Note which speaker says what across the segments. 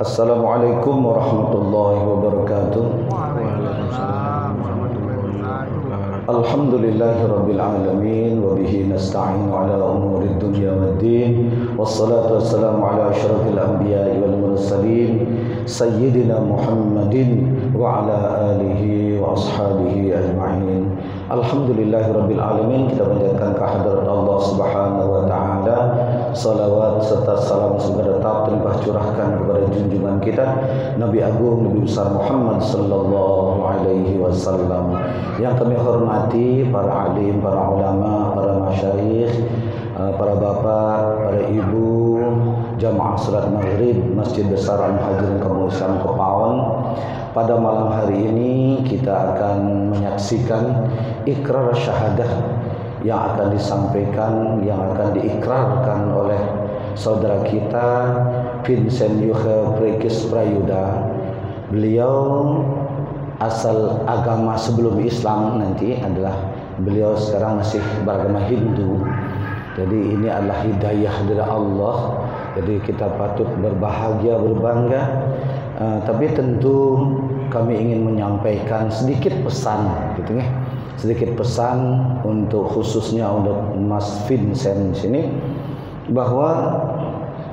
Speaker 1: Assalamualaikum warahmatullahi wabarakatuh.
Speaker 2: Waalaikumsalam warahmatullahi wabarakatuh.
Speaker 1: Alhamdulillahi rabbil alamin wa bihi nasta'inu ala umuri dunya waddin. Wassalatu wassalamu ala asyrafil anbiya'i wal mursalin sayyidina Muhammadin wa ala alihi wa ashabihi ajma'in. Alhamdulillahi rabbil alamin. Kita panjatkan kehadirat Allah Subhanahu wa taala. Salawat serta salam semoga tetap terlimpah curahkan kepada junjungan kita Nabi Agung Nabi besar Muhammad sallallahu alaihi wasallam. Yang kami hormati para alim, para ulama, para masyayikh, para bapak, para ibu, jamaah salat maghrib Masjid Besar Al-Muhajirin Kampung Islam Kepaon. Pada malam hari ini kita akan menyaksikan ikrar syahadah yang akan disampaikan, yang akan diikrarkan oleh saudara kita Vincent Yuhe Prekis Prayuda. Beliau asal agama sebelum Islam nanti adalah beliau sekarang masih beragama Hindu. Jadi ini adalah hidayah dari Allah. Jadi kita patut berbahagia, berbangga. Tapi tentu kami ingin menyampaikan sedikit pesan, gitu ya. Sedikit pesan untuk khususnya untuk Mas Vincent sini, bahwa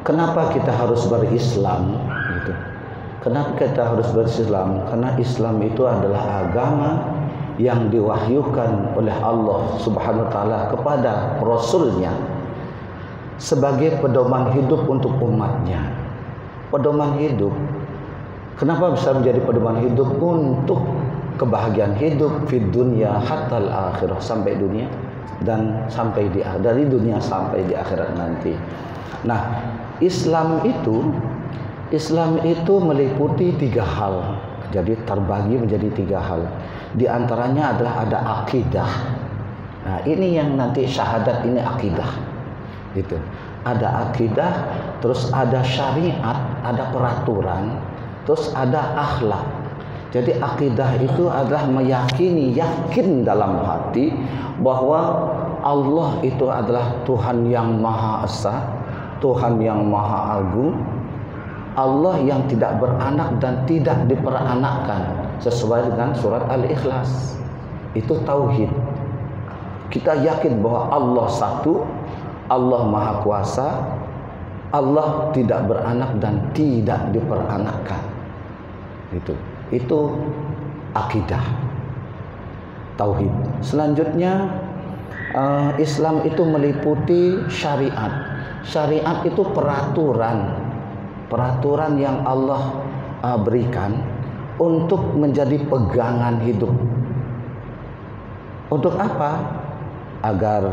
Speaker 1: kenapa kita harus berislam, gitu. Kenapa kita harus berislam? Karena Islam itu adalah agama yang diwahyukan oleh Allah Subhanahu wa taala kepada Rasulnya sebagai pedoman hidup untuk umatnya. Pedoman hidup. Kenapa bisa menjadi pedoman hidup? Untuk kebahagiaan hidup di dunia hatta al-akhirah, sampai dunia dan sampai di dari dunia sampai di akhirat nanti. Nah, Islam itu meliputi tiga hal. Jadi terbagi menjadi tiga hal. Di antaranya adalah ada akidah. Nah, ini yang nanti syahadat ini akidah. Gitu. Ada akidah, terus ada syariat, ada peraturan, terus ada akhlak. Jadi akidah itu adalah meyakini, yakin dalam hati bahwa Allah itu adalah Tuhan yang Maha Esa, Tuhan yang Maha Agung, Allah yang tidak beranak dan tidak diperanakkan, sesuai dengan surat Al-Ikhlas. Itu tauhid. Kita yakin bahwa Allah satu, Allah Maha Kuasa, Allah tidak beranak dan tidak diperanakkan. Itu akidah, tauhid. Selanjutnya Islam itu meliputi syariat. Syariat itu peraturan yang Allah berikan untuk menjadi pegangan hidup. Untuk apa? Agar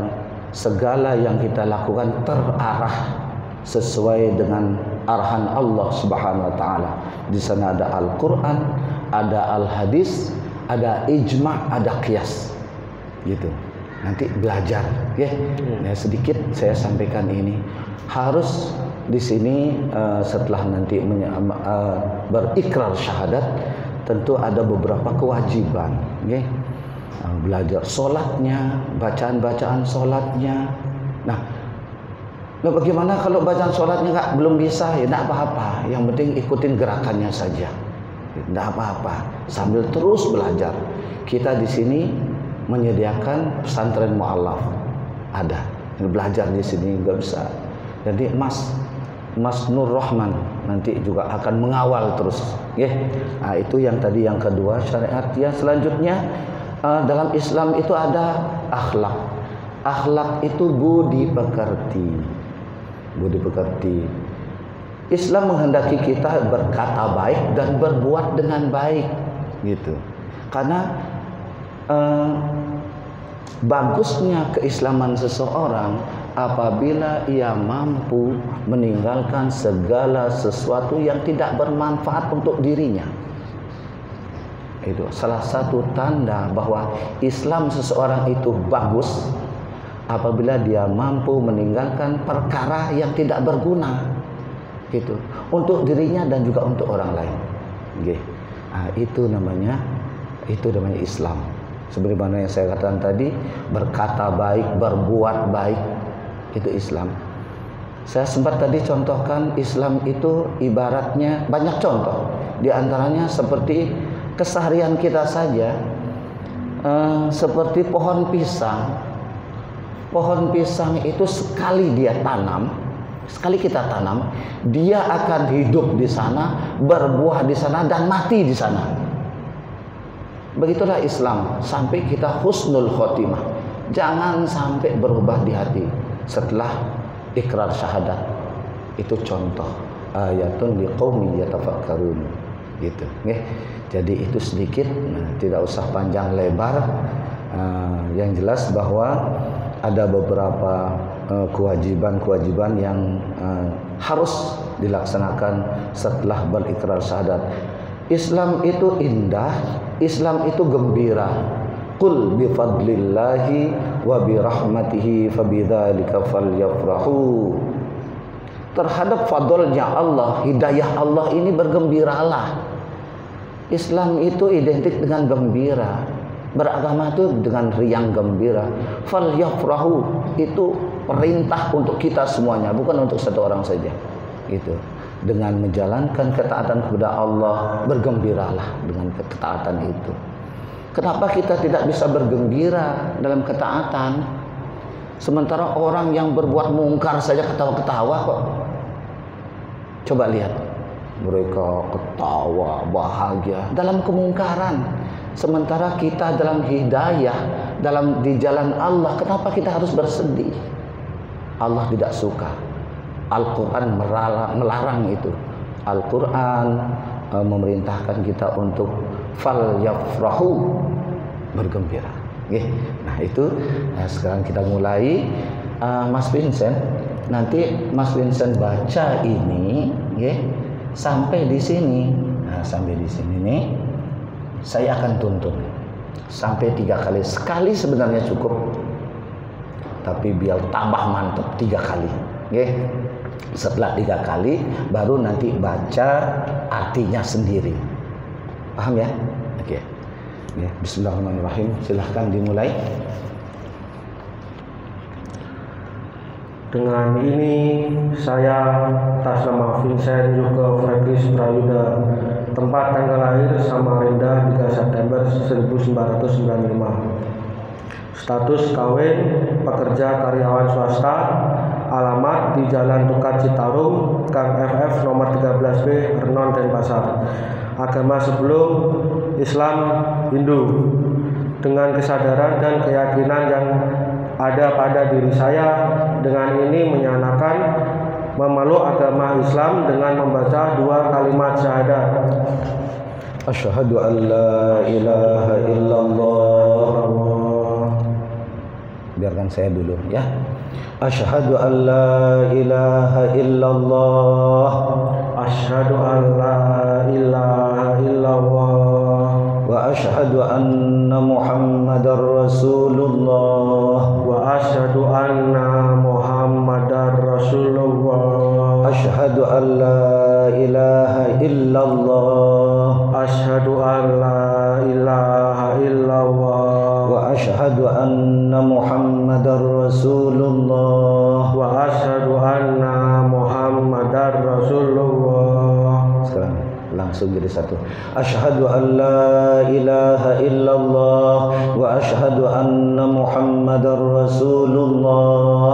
Speaker 1: segala yang kita lakukan terarah sesuai dengan arahan Allah Subhanahu wa taala. Di sana ada Al-Qur'an, ada Al-Hadis, ada ijma', ada qiyas. Gitu. Nanti belajar, ya. Nah, sedikit saya sampaikan ini. Harus di sini setelah nanti berikrar syahadat, tentu ada beberapa kewajiban, ya. Belajar salatnya, bacaan-bacaan salatnya. Nah, bagaimana kalau bacaan sholatnya belum bisa? Ya tidak apa-apa. Yang penting ikutin gerakannya saja. Tidak apa-apa. Sambil terus belajar. Kita di sini menyediakan pesantren mu'alaf. Ada. Belajar di sini juga bisa. Jadi Mas Nur Rahman nanti juga akan mengawal terus. Ya. Nah, itu yang tadi yang kedua syariat. Yang selanjutnya dalam Islam itu ada akhlak. Akhlak itu budi pekerti. Budi pekerti. Islam menghendaki kita berkata baik dan berbuat dengan baik, gitu. Karena bagusnya keislaman seseorang apabila ia mampu meninggalkan segala sesuatu yang tidak bermanfaat untuk dirinya. Itu salah satu tanda bahwa Islam seseorang itu bagus apabila dia mampu meninggalkan perkara yang tidak berguna, gitu, untuk dirinya dan juga untuk orang lain. Nah, itu namanya Islam. Sebagaimana yang saya katakan tadi, berkata baik, berbuat baik, itu Islam. Saya sempat tadi contohkan Islam itu ibaratnya banyak contoh. Di antaranya seperti keseharian kita saja, seperti pohon pisang. Pohon pisang itu sekali dia tanam, sekali kita tanam, dia akan hidup di sana, berbuah di sana, dan mati di sana. Begitulah Islam sampai kita husnul khotimah. Jangan sampai berubah di hati setelah ikrar syahadat. Itu contoh ayatun liqaumi yatafakkarun gitu nggih. Jadi itu sedikit, tidak usah panjang lebar. Yang jelas bahwa ada beberapa kewajiban-kewajiban yang harus dilaksanakan setelah berikrar syahadat. Islam itu indah, Islam itu gembira. Qul bi fadlillahi wa bi rahmatihi fabidzalika falyafrahu. Terhadap fadlnya Allah, hidayah Allah ini bergembiralah. Islam itu identik dengan gembira. Beragama itu dengan riang gembira. Falyafrahu itu perintah untuk kita semuanya, bukan untuk satu orang saja. Itu dengan menjalankan ketaatan kepada Allah, bergembiralah dengan ketaatan itu. Kenapa kita tidak bisa bergembira dalam ketaatan? Sementara orang yang berbuat mungkar saja ketawa-ketawa kok. Coba lihat, mereka ketawa, bahagia dalam kemungkaran. Sementara kita dalam hidayah, di jalan Allah, kenapa kita harus bersedih? Allah tidak suka. Al-Quran melarang itu. Al-Quran memerintahkan kita untuk fal yafrahu, bergembira. Nah itu, sekarang kita mulai. Mas Vincent, nanti Mas Vincent baca ini, sampai di sini. Nah, sampai di sini nih, saya akan tuntun sampai 3 kali. Sekali sebenarnya cukup, tapi biar tambah mantap 3 kali. Setelah 3 kali baru nanti baca artinya sendiri. Paham ya? Oke. Bismillahirrahmanirrahim. Silahkan dimulai.
Speaker 2: Dengan ini saya atas nama Vincent Yuke Fredris Prayuda, tempat tanggal lahir Samarinda 3 September 1995. Status kawin, pekerja karyawan swasta, alamat di Jalan Tukat Citarum, Gang FF nomor 13B, Renon, Denpasar. Agama sebelum Islam, Hindu. Dengan kesadaran dan keyakinan yang ada pada diri saya, dengan ini menyatakan memeluk agama Islam dengan membaca 2 kalimat syahadat.
Speaker 1: Asyhadu an la ilaha illallah. Biarkan saya dulu ya. Asyhadu an la ilaha illallah.
Speaker 2: Asyhadu an la ilaha illallah.
Speaker 1: Wa asyhadu anna Muhammadar Rasulullah.
Speaker 2: Wa asyhadu anna Muhammadar Rasulullah.
Speaker 1: Asyhadu an la ilaha illallah.
Speaker 2: Asyhadu an la ilaha illallah.
Speaker 1: Wa asyhadu anna Muhammadar Rasulullah.
Speaker 2: Wa asyhadu anna Muhammadar Rasulullah.
Speaker 1: Sekarang langsung jadi satu. Asyhadu an la ilaha illallah wa asyhadu anna Muhammadar Rasulullah.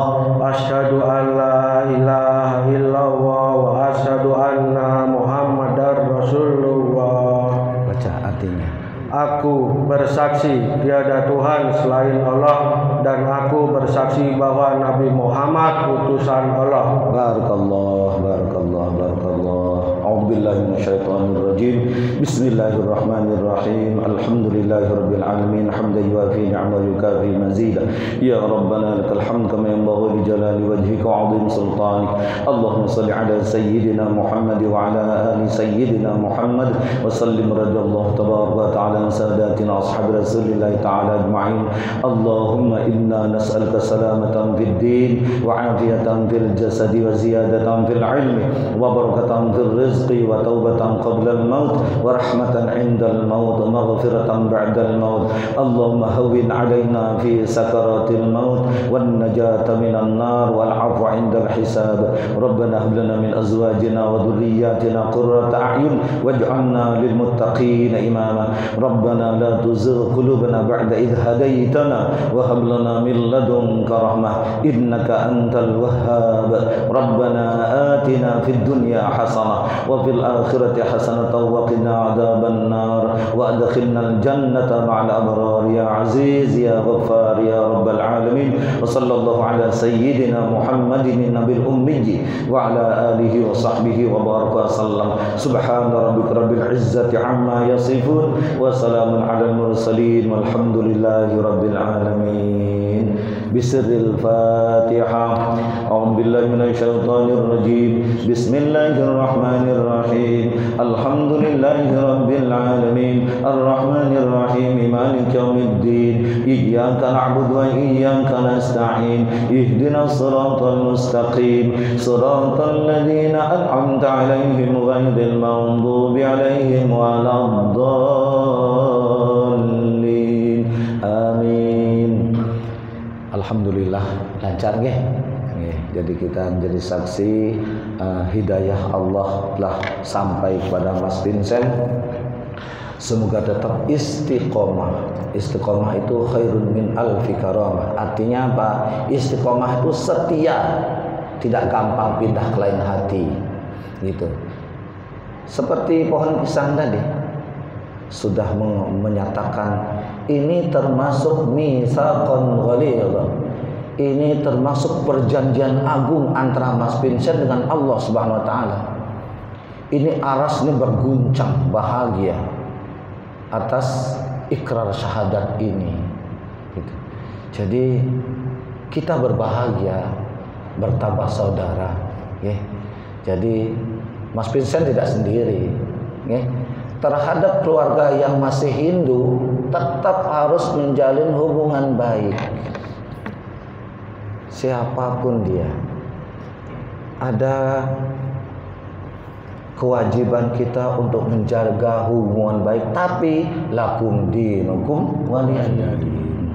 Speaker 2: Asyhadu an la ilaha illallah wa asyhadu anna Muhammadar Rasulullah.
Speaker 1: Baca artinya.
Speaker 2: Aku bersaksi tiada Tuhan selain Allah, dan aku bersaksi bahwa Nabi Muhammad utusan Allah.
Speaker 1: Barakallah, barakallah, barakallah. A'udzubillahi minasyaitonir rajim. Bismillahirrahmanirrahim. Alhamdulillahirabbil alamin. Hamdan yuwafi ni'mahu yukafi mazida. Ya Rabbana lakal hamd kama yanbaghi li jalali wajhika wa 'azimi sultanik. Allahumma shalli ala sayyidina Muhammad wa ala ali sayyidina Muhammad wa sallim radhiyallahu tabaraka wa ta'ala ساداتنا أصحاب رسول الله تعالى أجمعين. اللهم إنا نسألك سلامة في الدين وعافية في الجسد وزيادة في العلم وبركة في الرزق وتوبة قبل الموت ورحمة عند الموت ومغفرة بعد الموت اللهم هون علينا في سكرات الموت والنجاة من النار والعفو عند الحساب ربنا هب لنا من أزواجنا وذرياتنا قرة أعين واجعلنا للمتقين إماما ربنا لا تزغ قلوبنا بعد إذ هديتنا وهب لنا من لدنك رحمة إنك أنت الوهاب ربنا آتنا في الدنيا حسنة وفي الآخرة حسنة وقنا عذاب النار وأدخلنا الجنة مع الأبرار يا عزيز يا غفار يا رب العالمين وصلى الله على سيدنا محمد النبي الأمي وعلى آله وصحبه وبارك وسلم سبحان ربك رب العزة عما يصفون وسلام على المرسلين والحمد لله رب العالمين بسر الفاتحة أعوذ بالله من الشيطان الرجيم بسم الله الرحمن الرحيم الحمد لله رب العالمين الرحمن الرحيم مالك يوم الدين إياك نعبد وإياك نستعين اهدنا الصراط المستقيم صراط الذين أنعمت عليهم غير المغضوب عليهم ولا الضالين آمين. Alhamdulillah lancar nggih. Jadi kita menjadi saksi hidayah Allah telah sampai kepada Mas Vincent. Semoga tetap istiqomah. Istiqomah itu khairun min alfi karamah. Artinya apa? Istiqomah itu setia, tidak gampang pindah ke lain hati. Gitu. Seperti pohon pisang tadi sudah menyatakan ini termasuk mitsaqan ghalidh. Ini termasuk perjanjian agung antara Mas Vincent dengan Allah Subhanahu wa taala. Ini aras ini berguncang bahagia atas ikrar syahadat ini. Gitu. Jadi kita berbahagia, bertambah saudara. Ya. Jadi Mas Vincent tidak sendiri. Ya. Terhadap keluarga yang masih Hindu tetap harus menjalin hubungan baik. Siapapun dia, ada kewajiban kita untuk menjaga hubungan baik. Tapi lakum dinukum waliyadin.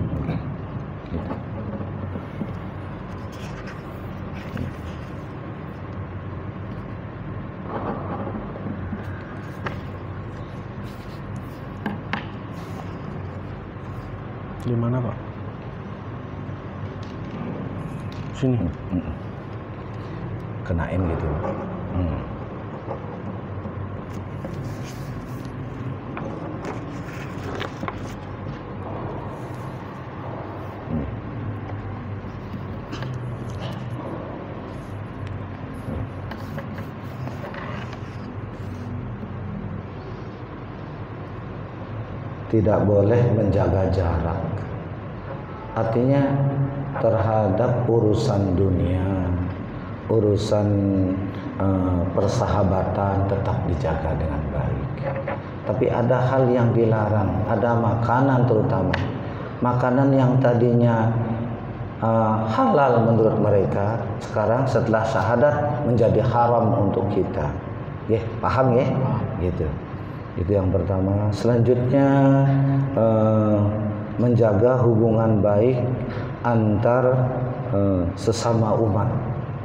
Speaker 2: Di mana Pak? Sini.
Speaker 1: Kenain gitu. Tidak boleh menjaga jarak. Artinya terhadap urusan dunia, urusan persahabatan tetap dijaga dengan baik. Tapi ada hal yang dilarang, ada makanan terutama. Makanan yang tadinya halal menurut mereka, sekarang setelah syahadat menjadi haram untuk kita. Ya, paham ya? Gitu. Itu yang pertama. Selanjutnya menjaga hubungan baik antar sesama umat.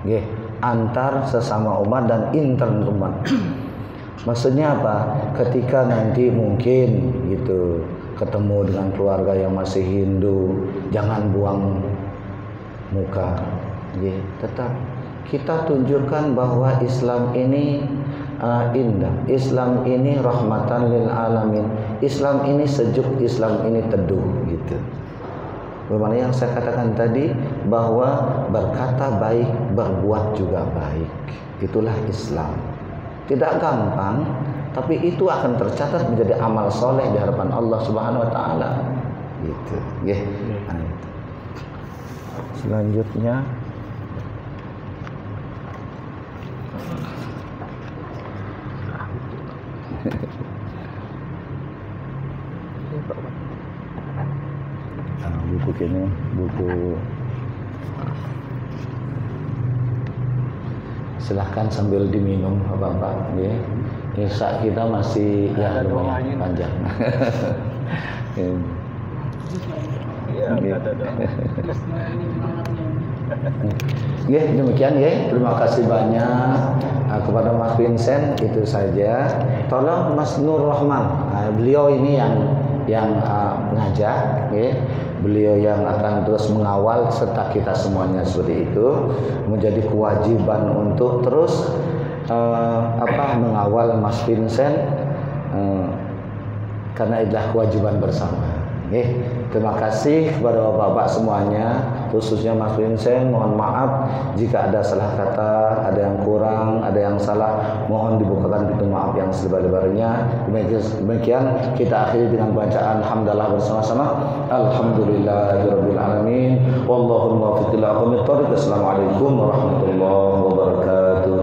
Speaker 1: Nggih, antar sesama umat dan intern umat. Maksudnya apa? Ketika nanti mungkin gitu ketemu dengan keluarga yang masih Hindu, jangan buang muka. Nggih, tetap kita tunjukkan bahwa Islam ini indah. Islam ini rahmatan lil alamin. Islam ini sejuk, Islam ini teduh gitu. Bagaimana yang saya katakan tadi bahwa berkata baik, berbuat juga baik. Itulah Islam. Tidak gampang, tapi itu akan tercatat menjadi amal soleh di hadapan Allah Subhanahu wa taala. Gitu. Nggih. Nah, itu. Selanjutnya buku ini buku Silahkan sambil diminum Bapak. Ya. Kisah kita masih ya lumayan panjang. Ya, demikian ya. Terima kasih banyak kepada Mas Vincent, itu saja. Tolong Mas Nur Rahman, beliau ini yang mengajak, ya. Beliau yang akan terus mengawal serta kita semuanya seperti itu. Menjadi kewajiban untuk terus mengawal Mas Vincent karena itulah kewajiban bersama. Terima kasih kepada bapak-bapak semuanya, khususnya Mas Vincent. Mohon maaf jika ada salah kata, ada yang kurang, ada yang salah. Mohon dibukakan pintu maaf yang selebar-lebarnya. Demikian kita akhiri dengan bacaan hamdalah bersama-sama. Alhamdulillahirabbil alamin. Wallahul muwaffiq ila aqwamit thoriq. Assalamualaikum warahmatullahi